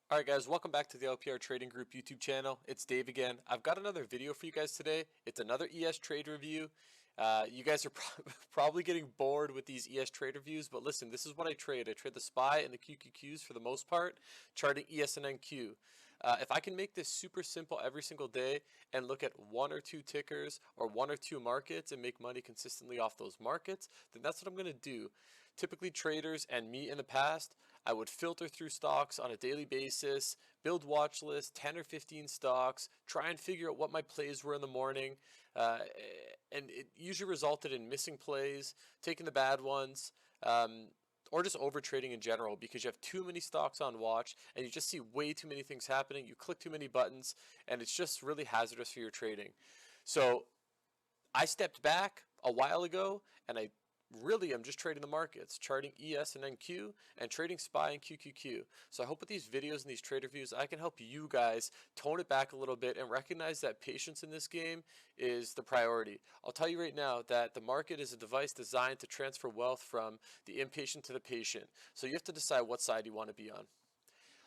Alright guys, welcome back to the LPR Trading Group YouTube channel. It's Dave again. I've got another video for you guys today. It's another ES trade review. You guys are probably getting bored with these ES trade reviews, but listen, this is what I trade. I trade the SPY and the QQQs for the most part, charting ES and NQ. If I can make this super simple every single day and look at one or two tickers or one or two markets and make money consistently off those markets, then that's what I'm going to do. Typically traders and me in the past, I would filter through stocks on a daily basis, build watch lists, 10 or 15 stocks, try and figure out what my plays were in the morning, and it usually resulted in missing plays, taking the bad ones, or just over trading in general because you have too many stocks on watch and you just see way too many things happening. You click too many buttons and it's just really hazardous for your trading. So I stepped back a while ago and I'm just trading the markets, charting ES and NQ, and trading SPY and QQQ. So I hope with these videos and these trade reviews, I can help you guys tone it back a little bit and recognize that patience in this game is the priority. I'll tell you right now that the market is a device designed to transfer wealth from the impatient to the patient. So you have to decide what side you want to be on.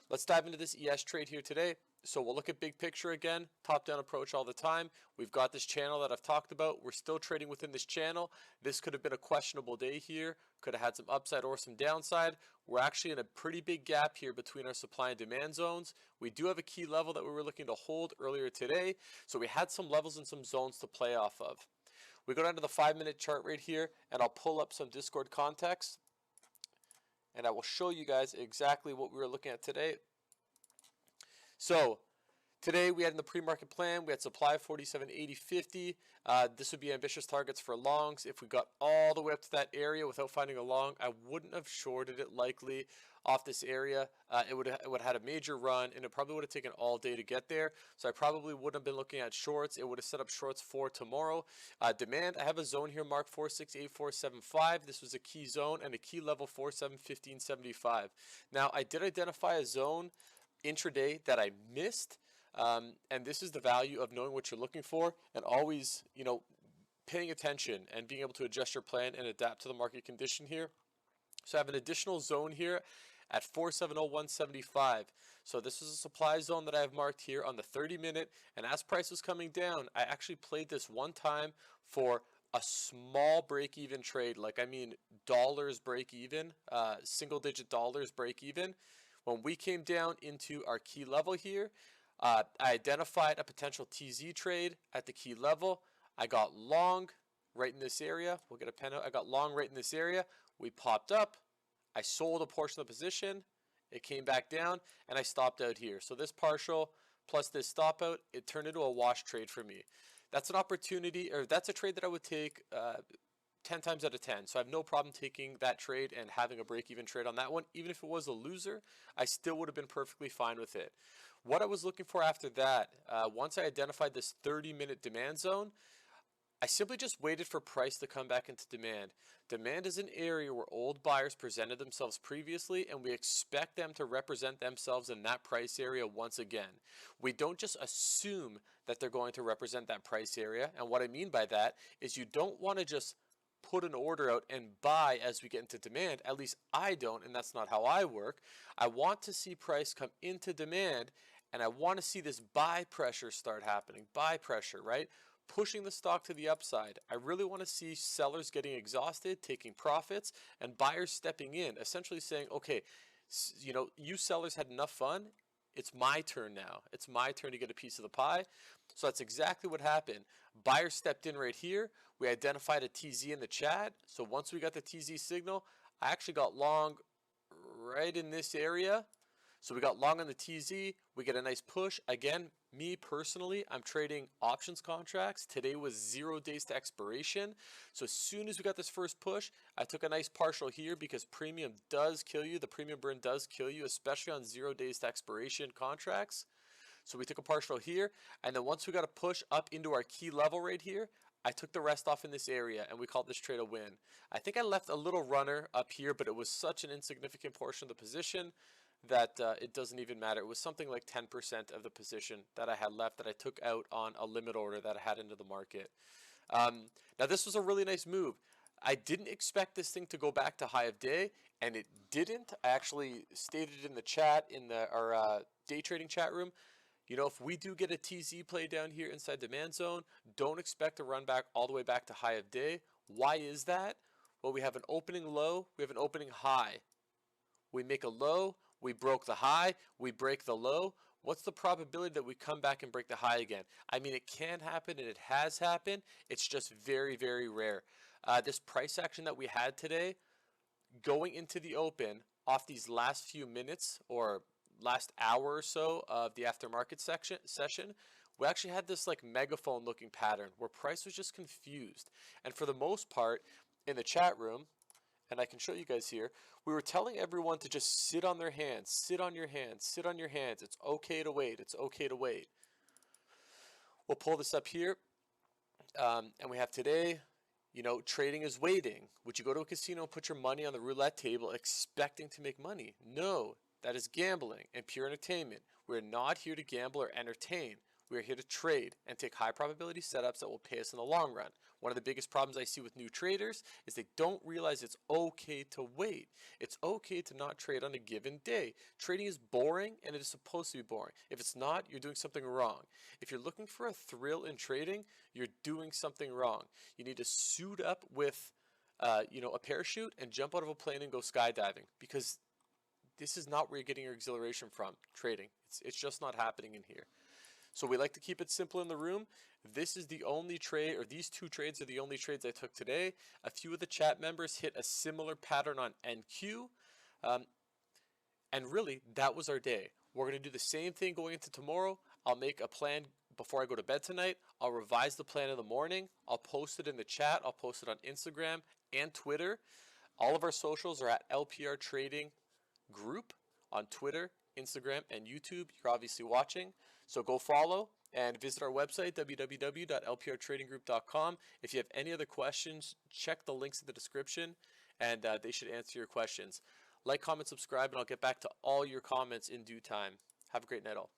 Let's dive into this ES trade here today. So we'll look at big picture again, top-down approach all the time. We've got this channel that I've talked about. We're still trading within this channel. This could have been a questionable day here. Could have had some upside or some downside. We're actually in a pretty big gap here between our supply and demand zones. We do have a key level that we were looking to hold earlier today. So we had some levels and some zones to play off of. We go down to the 5-minute chart right here, and I'll pull up some Discord context. And I will show you guys exactly what we were looking at today. So today we had in the pre-market plan, we had supply of 47.80.50. This would be ambitious targets for longs. If we got all the way up to that area without finding a long, I wouldn't have shorted it likely off this area. It would have had a major run and it probably would have taken all day to get there. So I probably wouldn't have been looking at shorts. It would have set up shorts for tomorrow. Demand, I have a zone here marked 468.475. This was a key zone and a key level 47.15.75. Now I did identify a zone intraday that I missed, and this is the value of knowing what you're looking for and always, paying attention and being able to adjust your plan and adapt to the market condition here. So I have an additional zone here at 470.175. So this is a supply zone that I have marked here on the 30-minute, and as price was coming down, I actually played this one time for a small break-even trade, like I mean dollars break-even, single-digit dollars break-even. When we came down into our key level here, I identified a potential TZ trade at the key level. I got long right in this area. We'll get a pen out. I got long right in this area. We popped up. I sold a portion of the position. It came back down, and I stopped out here. So this partial plus this stop out, it turned into a wash trade for me. That's an opportunity, or that's a trade that I would take 10 times out of 10. So I have no problem taking that trade and having a break-even trade on that one. Even if it was a loser, I still would have been perfectly fine with it. What I was looking for after that, once I identified this 30-minute demand zone, I simply just waited for price to come back into demand. Demand is an area where old buyers presented themselves previously, and we expect them to represent themselves in that price area once again. We don't just assume that they're going to represent that price area, and what I mean by that is you don't want to just put an order out and buy as we get into demand. At least I don't, and that's not how I work. I want to see price come into demand, and I want to see this buy pressure start happening. Buy pressure, right? Pushing the stock to the upside. I really want to see sellers getting exhausted, taking profits, and buyers stepping in, essentially saying, okay, you sellers had enough fun. It's my turn now. It's my turn to get a piece of the pie. So that's exactly what happened. Buyers stepped in right here. We identified a TZ in the chat. So once we got the TZ signal, I actually got long right in this area. So we got long on the TZ. We get a nice push. Again, me personally, I'm trading options contracts. Today was 0 days to expiration. So as soon as we got this first push, I took a nice partial here because premium does kill you. The premium burn does kill you, especially on 0 days to expiration contracts. So we took a partial here, and then once we got a push up into our key level right here, I took the rest off in this area, and we called this trade a win. I think I left a little runner up here, but it was such an insignificant portion of the position that it doesn't even matter. It was something like 10% of the position that I had left that I took out on a limit order that I had into the market. Now this was a really nice move. I didn't expect this thing to go back to high of day, and it didn't. I actually stated in the chat, in our day trading chat room, you know, if we do get a TZ play down here inside demand zone, don't expect to run back all the way back to high of day. Why is that? Well, we have an opening low, we have an opening high. We make a low, we broke the high, we break the low. What's the probability that we come back and break the high again? I mean, it can happen and it has happened. It's just very, very rare. This price action that we had today, going into the open off these last few minutes or last hour or so of the aftermarket session, we actually had this like megaphone looking pattern where price was just confused. And for the most part, in the chat room, and I can show you guys here, we were telling everyone to just sit on their hands, sit on your hands, sit on your hands. It's okay to wait. It's okay to wait. We'll pull this up here. And we have today, you know, trading is waiting. Would you go to a casino and put your money on the roulette table expecting to make money? No, that is gambling and pure entertainment. We're not here to gamble or entertain. We're here to trade and take high probability setups that will pay us in the long run. One of the biggest problems I see with new traders is they don't realize it's okay to wait. It's okay to not trade on a given day. Trading is boring and it is supposed to be boring. If it's not, you're doing something wrong. If you're looking for a thrill in trading, you're doing something wrong. You need to suit up with you know, a parachute and jump out of a plane and go skydiving, because this is not where you're getting your exhilaration from, trading. It's just not happening in here. So we like to keep it simple in the room. This is the only trade, or these two trades are the only trades I took today. A few of the chat members hit a similar pattern on NQ. And really, that was our day. We're going to do the same thing going into tomorrow. I'll make a plan before I go to bed tonight. I'll revise the plan in the morning. I'll post it in the chat. I'll post it on Instagram and Twitter. All of our socials are at LPR Trading Group on Twitter, Instagram, and YouTube. You're obviously watching. So go follow and visit our website, www.lprtradinggroup.com. If you have any other questions, check the links in the description, and they should answer your questions. Like, comment, subscribe, and I'll get back to all your comments in due time. Have a great night all.